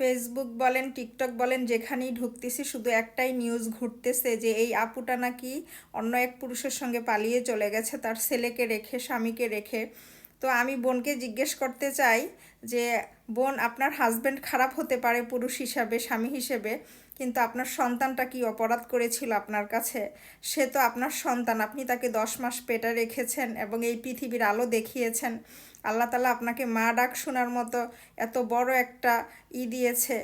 Facebook বলেন, TikTok বলেন, যেখানেই ঢুকতেছি শুধু একটাই নিউজ ঘুরতেছে যে এই আপুটা নাকি অন্য এক পুরুষের সঙ্গে পালিয়ে চলে গেছে তার ছেলেকে রেখে, স্বামীকে রেখে। তো আমি বোনকে জিজ্ঞেস করতে চাই যে বোন, আপনার হাজব্যান্ড খারাপ হতে পারে পুরুষ হিসাবে, স্বামী হিসেবে, কিন্তু আপনার সন্তানটা কি অপরাধ করেছিল আপনার কাছে? সে তো আপনার সন্তান, আপনি তাকে 10 মাস পেটে রেখেছেন এবং এই পৃথিবীর আলো দেখিয়েছেন। আল্লাহ তাআলা আপনাকে মা ডাক শোনার মতো এত বড় একটা দিয়েছে।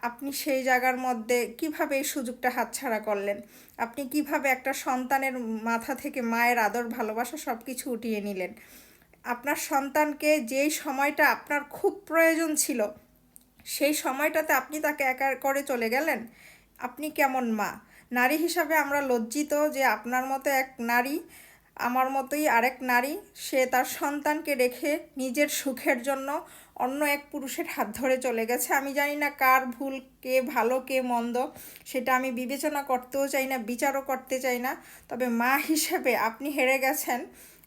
আপনি সেই জায়গার মধ্যে কিভাবে এই সুযোগটা হাতছাড়া করলেন? আপনি কিভাবে একটা সন্তানের মাথা থেকে মায়ের আদর, ভালোবাসা সব কিছু উঠিয়ে নিলেন? আপনার সন্তানকে যেই সময়টা আপনার খুব প্রয়োজন ছিল সেই সময়টাতে আপনি তাকে একা করে চলে গেলেন। আপনি কেমন মা? নারী হিসাবে আমরা লজ্জিত যে আপনার মতো এক নারী, আমার মতোই আরেক নারী, সে তার সন্তানকে রেখে নিজের সুখের জন্য অন্য এক পুরুষের হাত ধরে চলে গেছে। আমি জানি না কার ভুল, কে ভালো কে মন্দ, সেটা আমি বিবেচনা করতেও চাই না, বিচারও করতে চাই না। তবে মা হিসেবে আপনি হেরে গেছেন।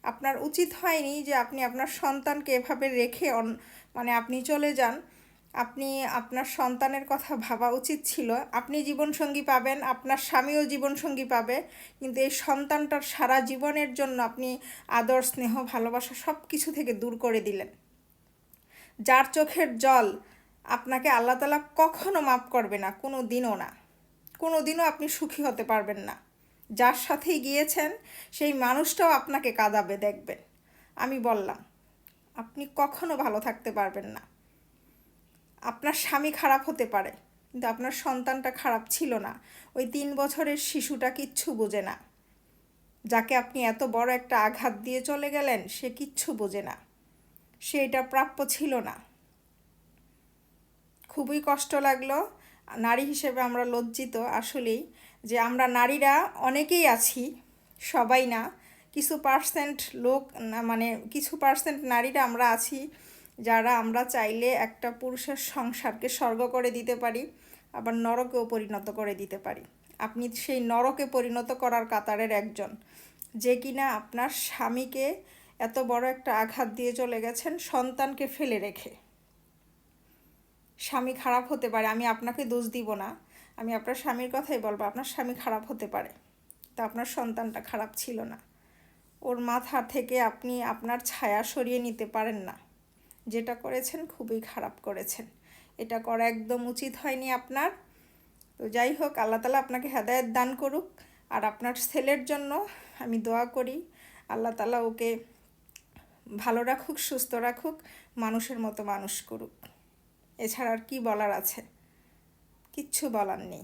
আপনার উচিত হয়নি যে আপনি আপনার সন্তানকে এভাবে রেখে মানে আপনি চলে যান। আপনি আপনার সন্তানের কথা ভাবা উচিত ছিল। আপনি জীবনসঙ্গী পাবেন, আপনার স্বামীও জীবনসঙ্গী পাবে, কিন্তু এই সন্তানটার সারা জীবনের জন্য আপনি আদর, স্নেহ, ভালোবাসা সব কিছু থেকে দূর করে দিলেন। যার চোখের জল আপনাকে আল্লাহ তাআলা কখনো মাফ করবে না, কোনো দিনও না, কোনো দিনও আপনি সুখী হতে পারবেন না। যার সাথেই গিয়েছেন সেই মানুষটাও আপনাকে কাঁদাবে, দেখবেন। আমি বললাম, আপনি কখনো ভালো থাকতে পারবেন না। আপনার স্বামী খারাপ হতে পারে, কিন্তু আপনার সন্তানটা খারাপ ছিল না। ওই 3 বছরের শিশুটা কিচ্ছু বোঝে না। যাকে আপনি এত বড় একটা আঘাত দিয়ে চলে গেলেন সে কিচ্ছু বোঝে না, সে এটা প্রাপ্য ছিল না। খুবই কষ্ট লাগলো। নারী হিসেবে আমরা লজ্জিত আসলেই, যে আমরা নারীরা অনেকেই আছি, সবাই না, কিছু পার্সেন্ট লোক, মানে কিছু পার্সেন্ট নারীরা আমরা আছি যারা আমরা চাইলে একটা পুরুষের সংসারকে স্বর্গ করে দিতে পারি, আবার নরকেও পরিণত করে দিতে পারি। আপনি সেই নরকে পরিণত করার কাতারের একজন, যে কিনা আপনার স্বামীকে এত বড় একটা আঘাত দিয়ে চলে গেছেন সন্তানকে ফেলে রেখে। স্বামী খারাপ হতে পারে, আমি আপনাকে দোষ দিব না, আমি আপনার স্বামীর কথাই বলবো। আপনার স্বামী খারাপ হতে পারে, তা আপনার সন্তানটা খারাপ ছিল না। ওর মাথা থেকে আপনি আপনার ছায়া সরিয়ে নিতে পারেন না। যেটা করেছেন খুবই খারাপ করেছেন, এটা করা একদম উচিত হয়নি আপনার। তো যাই হোক, আল্লাহ তাআলা আপনাকে হেদায়েত দান করুক। আর আপনার ছেলের জন্য আমি দোয়া করি, আল্লাহ তাআলা ওকে ভালো রাখুক, সুস্থ রাখুক, মানুষের মতো মানুষ করুক। এছাড়া আর কি বলার আছে? কিচ্ছু বলার নেই।